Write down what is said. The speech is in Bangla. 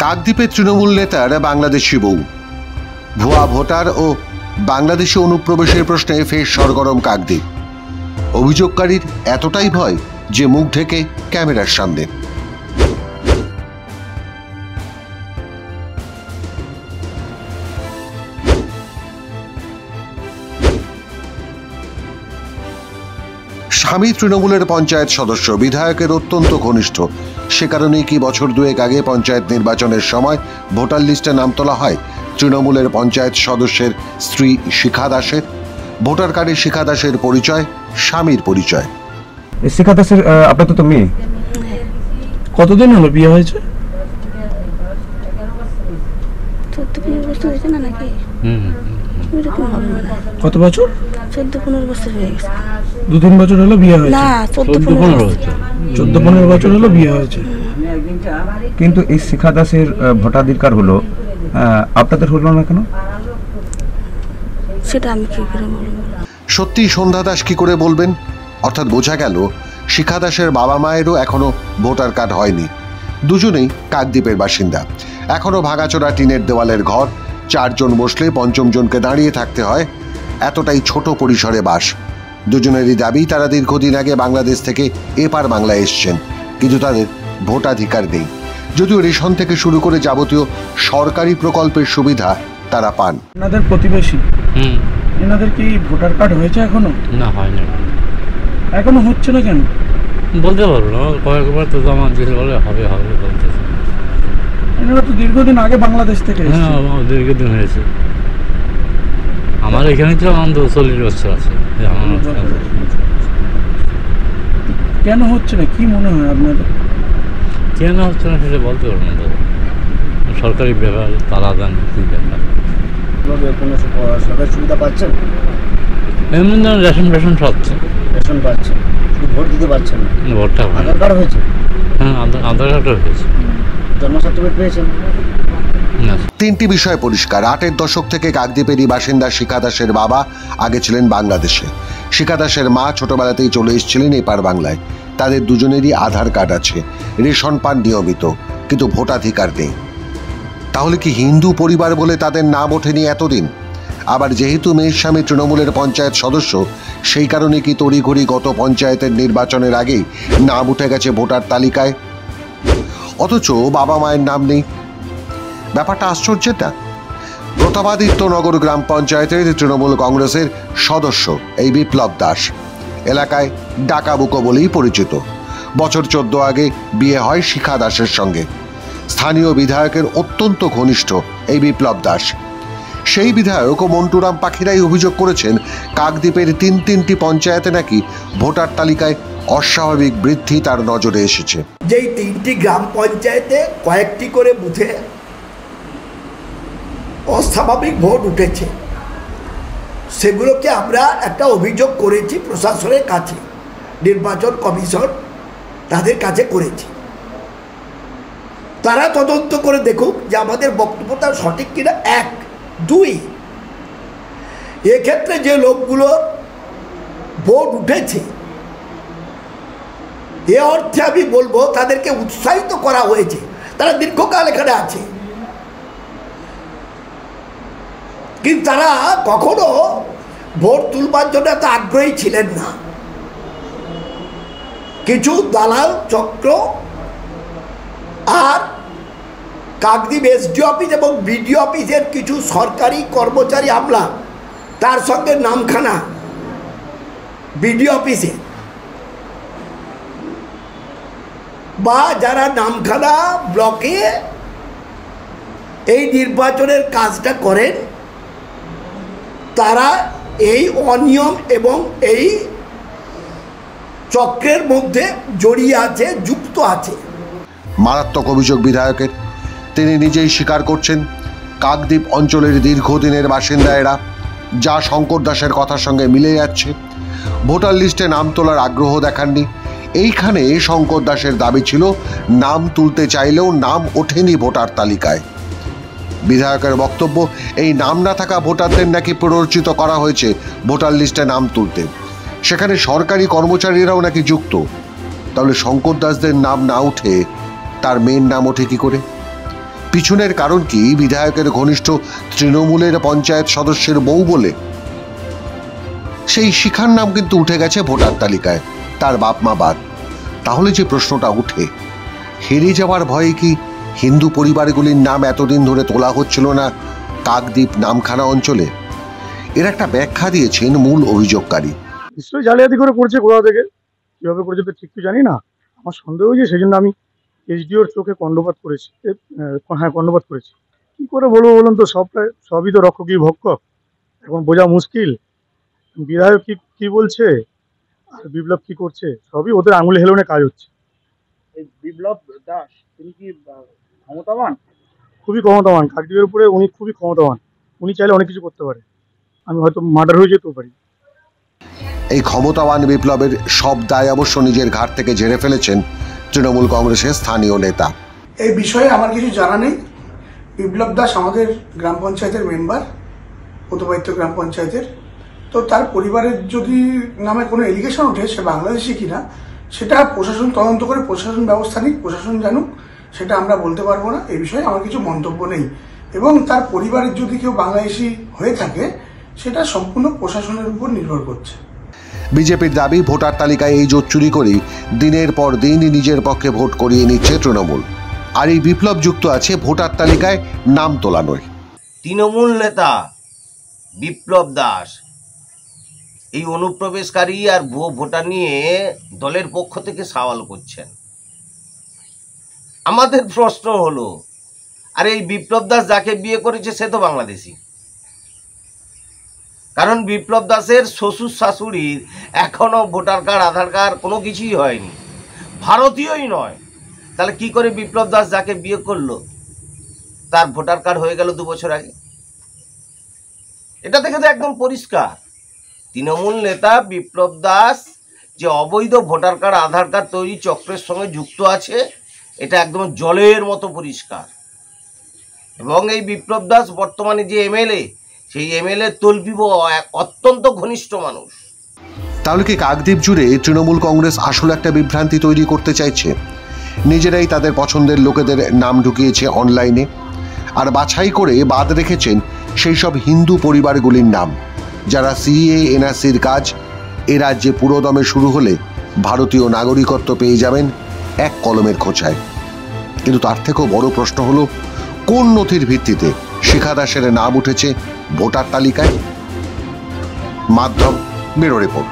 কাকদ্বীপের তৃণমূল নেতার বাংলাদেশি বউ, ভুয়া ভোটার ও বাংলাদেশি অনুপ্রবেশের প্রশ্নে ফের সরগরম কাকদ্বীপ। অভিযোগকারীর এতটাই ভয় যে মুখ ঢেকে ক্যামেরার সামনে। স্বামী তৃণমূলের পঞ্চায়েত সদস্য, বিধায়কের অত্যন্ত ঘনিষ্ঠ। সে কারণেই কি বছর দুয়েক আগে পঞ্চায়েত নির্বাচনের সময় ভোটার লিস্টে নাম তোলা হয় তৃণমূলের পঞ্চায়েত সদস্যের স্ত্রী শিখা দাসের। ভোটার কার্ডে শিখা দাসের পরিচয় স্বামীর পরিচয়। শিখা দাসের আপনার তো মেয়ে, কতদিন হলো বিয়ে হয়েছে? 14-15 বছর হয়েছে না নাকি? কত বছর? 14-15 বছর হয়ে গেছে। 2-3 বছর হলো বিয়ে হয়েছে? না, 14-15 বছর হলো বিয়ে হয়েছে। কিন্তু এই শিখা দাসের ভোটাধিকার হলো, আপনাদের হলো না কেন? সেটা আমি কি করে বলবো? সত্যি সন্ধ্যা দাস কি করে বলবেন? অর্থাৎ বোঝা গেল শিখা দাসের বাবা মায়েরও এখনো ভোটার কার্ড হয়নি। দুজনেই কাকদ্বীপের বাসিন্দা। এখনো ভাঙাচোরা টিনের দেওয়ালের ঘর, 4 জন বসলে 5ম জনকে দাঁড়িয়ে থাকতে হয়, এতটাই ছোট পরিসরে বাস। দুজনেরই দাবি তারা দীর্ঘদিন আগে বাংলাদেশ থেকে এপার বাংলায় এসছেন, কিন্তু তাদের ভোটাধিকার নেই। যদিও রেশন থেকে শুরু করে যাবতীয় সরকারি প্রকল্পের সুবিধা তারা পান। এনাদের প্রতিবেশী, এনাদের কি ভোটার কার্ড হয়েছে এখনো? না, হয় না। এখনো হচ্ছে না কেন বলতে পারবো না, কয়েকবার তো জমা দিতে বলে হবে হবে বলতেছে। এনারা তো দীর্ঘদিন আগে বাংলাদেশ থেকে এসেছে। হ্যাঁ, দীর্ঘদিন হয়েছে। আমার এখানে তো আমার 40 বছর আছে। কেন হচ্ছে না, কি মনে হয় আপনাদের? কেন হচ্ছে না সেটা বলতে পারবো না দাদা, সরকারি ব্যাপার, তারা জানে কি ব্যাপার। কোনো সরকারি সুবিধা পাচ্ছেন? এমন রেশন পাচ্ছে, রেশন পাচ্ছেন, ভোট দিতে পারছেন না। ভোটটা আধার কার্ড হয়েছে? হ্যাঁ, আধার কার্ডও হয়েছে। জন্ম সার্টিফিকেট পেয়েছেন? না। 3টি বিষয় পরিষ্কার। 8-এর দশক থেকে কাকদ্বীপেরই বাসিন্দা শিখা দাসের বাবা আগে ছিলেন বাংলাদেশে। শিখা দাসের মা ছোটবেলাতেই চলে এসেছিলেন এপার বাংলায়। তাদের দুজনেরই আধার কার্ড আছে, রেশন পান নিয়মিত, কিন্তু ভোটাধিকার নেই। তাহলে কি হিন্দু পরিবার বলে তাদের নাম ওঠেনি এতদিন? আবার যেহেতু মেয়ের স্বামী তৃণমূলের পঞ্চায়েত সদস্য, সেই কারণে কি তড়িঘড়ি গত পঞ্চায়েতের নির্বাচনের আগেই নাম উঠে গেছে ভোটার তালিকায়, অথচ বাবা মায়ের নাম নেই? ব্যাপারটা আশ্চর্যের না? প্রতাপাদিত্য নগর গ্রাম পঞ্চায়েতের তৃণমূল কংগ্রেসের সদস্য এই বিপ্লব দাস এলাকায় ডাকাবুকো বলেই পরিচিত। বছর 14 আগে বিয়ে হয় শিখা দাসের সঙ্গে। স্থানীয় বিধায়কের অত্যন্ত ঘনিষ্ঠ এই বিপ্লব দাস। সেই বিধায়ক ও মন্টুরাম পাখিরাই অভিযোগ করেছেন কাকদ্বীপের 3টি পঞ্চায়েতে নাকি ভোটার তালিকায় অস্বাভাবিক বৃদ্ধি তার নজরে এসেছে। যেই 3টি গ্রাম পঞ্চায়েতে কয়েকটি করে বুথে অস্বাভাবিক ভোট উঠেছে, সেগুলোকে আমরা একটা অভিযোগ করেছি প্রশাসনের কাছে, নির্বাচন কমিশন তাদের কাছে করেছি। তারা তদন্ত করে দেখুক যে আমাদের বক্তব্যটা সঠিক কিনা। 1, 2, এক্ষেত্রে যে লোকগুলো ভোট উঠেছে, এ অর্থে আমি বলবো তাদেরকে উৎসাহিত করা হয়েছে। তারা দীর্ঘকাল এখানে আছে, কিন্তু তারা কখনো ভোট তুলবার জন্য এত আগ্রহী ছিলেন না। কিছু দালাল চক্র আর কাকদ্বীপ এসডিও অফিস এবং বিডিও অফিসের কিছু সরকারি কর্মচারী আমলা, তার সঙ্গে নামখানা বিডিও অফিসে বা যারা নামখানা ব্লকে এই নির্বাচনের কাজটা করেন, তারা এই অনিয়ম এবং এই চক্রের মধ্যে জড়িয়ে আছে, যুক্ত আছে। মারাত্মক অভিযোগ বিধায়কের। তিনি নিজেই স্বীকার করছেন কাকদ্বীপ অঞ্চলের দীর্ঘদিনের বাসিন্দা এরা, যা শঙ্কর দাসের কথার সঙ্গে মিলে যাচ্ছে। ভোটার লিস্টে নাম তোলার আগ্রহ দেখাননি। এইখানে শঙ্কর দাসের দাবি ছিল নাম তুলতে চাইলেও নাম ওঠেনি ভোটার তালিকায়। বিধায়কের বক্তব্য, এই নাম না থাকা ভোটারদের নাকি প্ররোচিত করা হয়েছে ভোটার লিস্টে নাম তুলতে। সেখানে সরকারি কর্মচারীরাও নাকি যুক্ত। তাহলে শঙ্কর দাসদের নাম না উঠে তার মেয়ের নাম ওঠে কি করে? পিছনের কারণ কি বিধায়কের ঘনিষ্ঠ তৃণমূলের পঞ্চায়েত সদস্যের বউ বলে? সেই শিখার নাম কিন্তু উঠে গেছে ভোটার তালিকায়, তার বাপ মা বাদ। তাহলে যে প্রশ্নটা উঠে, হেরে যাওয়ার ভয়ে কি হিন্দু পরিবারগুলির নাম এতদিন ধরে তোলা হচ্ছিল না কাকদ্বীপ নামখানা অঞ্চলে? এর একটা ব্যাখ্যা দিয়েছেন মূল অভিযোগকারী। নিশ্চয়ই জালিয়াতি করে করছে, কোথা থেকে কীভাবে করেছে তো ঠিক তো জানি না। আমার সন্দেহ হয়েছে, সেই জন্য আমি এসডিওর চোখে কর্ণপাত করেছি। হ্যাঁ, কর্ণপাত করেছি। কী করে বলবো বলুন তো, সবই তো রক্ষকই ভক্ষক, এখন বোঝা মুশকিল। বিধায়ক কি বলছে আর বিপ্লব কি করছে, সবই ওদের আঙুলে হেলনে কাজ হচ্ছে। এই বিপ্লব দাস তিনি কি ক্ষমতাবান? খুবই ক্ষমতাবান, কাকদ্বীপের উপরে উনি খুবই ক্ষমতাবান। উনি চাইলে অনেক কিছু করতে পারে, আমি হয়তো মার্ডার হয়ে যেতেও পারি। এই ক্ষমতাবান বিপ্লবের সব দায় অবশ্য নিজের ঘাট থেকে ঝেড়ে ফেলেছেন তৃণমূল কংগ্রেসের স্থানীয় নেতা। এই বিষয়ে আমার কিছু জানা নেই। বিপ্লব দাস আমাদের গ্রাম পঞ্চায়েতের মেম্বার, প্রতবাহিত গ্রাম পঞ্চায়েতের। তো তার পরিবারের যদি নামে কোনো এলিগেশন ওঠে সে বাংলাদেশি কিনা, সেটা প্রশাসন তদন্ত করে প্রশাসন ব্যবস্থা নিক, প্রশাসন জানুক, সেটা আমরা বলতে পারবো না। এই বিষয়ে আমার কিছু মন্তব্য নেই। এবং তার পরিবারের যদি কেউ বাংলাদেশি হয়ে থাকে, সেটা সম্পূর্ণ প্রশাসনের উপর নির্ভর করছে। বিজেপির দাবি, ভোটার তালিকায় এই জোট চুরি করে দিনের পর দিন নিজের পক্ষে ভোট করিয়ে নিচ্ছে তৃণমূল। আর এই বিপ্লব যুক্ত আছে ভোটার তালিকায় নাম তোলা নয়। তৃণমূল নেতা বিপ্লব দাস এই অনুপ্রবেশকারী আর ভুয়ো ভোটার নিয়ে দলের পক্ষ থেকে সওয়াল করছেন। আমাদের প্রশ্ন হলো, আরে এই বিপ্লব দাস যাকে বিয়ে করেছে সে তো বাংলাদেশি। কারণ বিপ্লব দাসের শ্বশুর শাশুড়ির এখনো ভোটার কার্ড, আধার কার্ড কোনো কিছুই হয়নি, ভারতীয়ই নয়। তাহলে কি করে বিপ্লব দাস যাকে বিয়ে করলো তার ভোটার কার্ড হয়ে গেল 2 বছর আগে? এটা থেকে তো একদম পরিষ্কার তৃণমূল নেতা বিপ্লব দাস যে অবৈধ ভোটার কার্ড, আধার কার্ড তৈরি চক্রের সঙ্গে যুক্ত আছে, এটা একদম জলের মতো পরিষ্কার। এবং এই বিপ্লব দাস বর্তমানে যে এমএলএ, সেই এমএলএ তল্পিব অত্যন্ত ঘনিষ্ঠ মানুষ। তাহলে কি কাকদ্বীপ জুড়ে তৃণমূল কংগ্রেস আসলে একটা বিভ্রান্তি তৈরি করতে চাইছে? নিজেরাই তাদের পছন্দের লোকেদের নাম ঢুকিয়েছে অনলাইনে, আর বাছাই করে বাদ রেখেছেন সেই সব হিন্দু পরিবারগুলির নাম যারা সিএ এনআরসির কাজ এ রাজ্যে পুরোদমে শুরু হলে ভারতীয় নাগরিকত্ব পেয়ে যাবেন এক কলমের খোঁচায়। কিন্তু তার থেকেও বড় প্রশ্ন হলো, কোন নথির ভিত্তিতে শিখা দাসের নাম উঠেছে ভোটার তালিকায়? মাধ্যম ব্যুরো রিপোর্ট।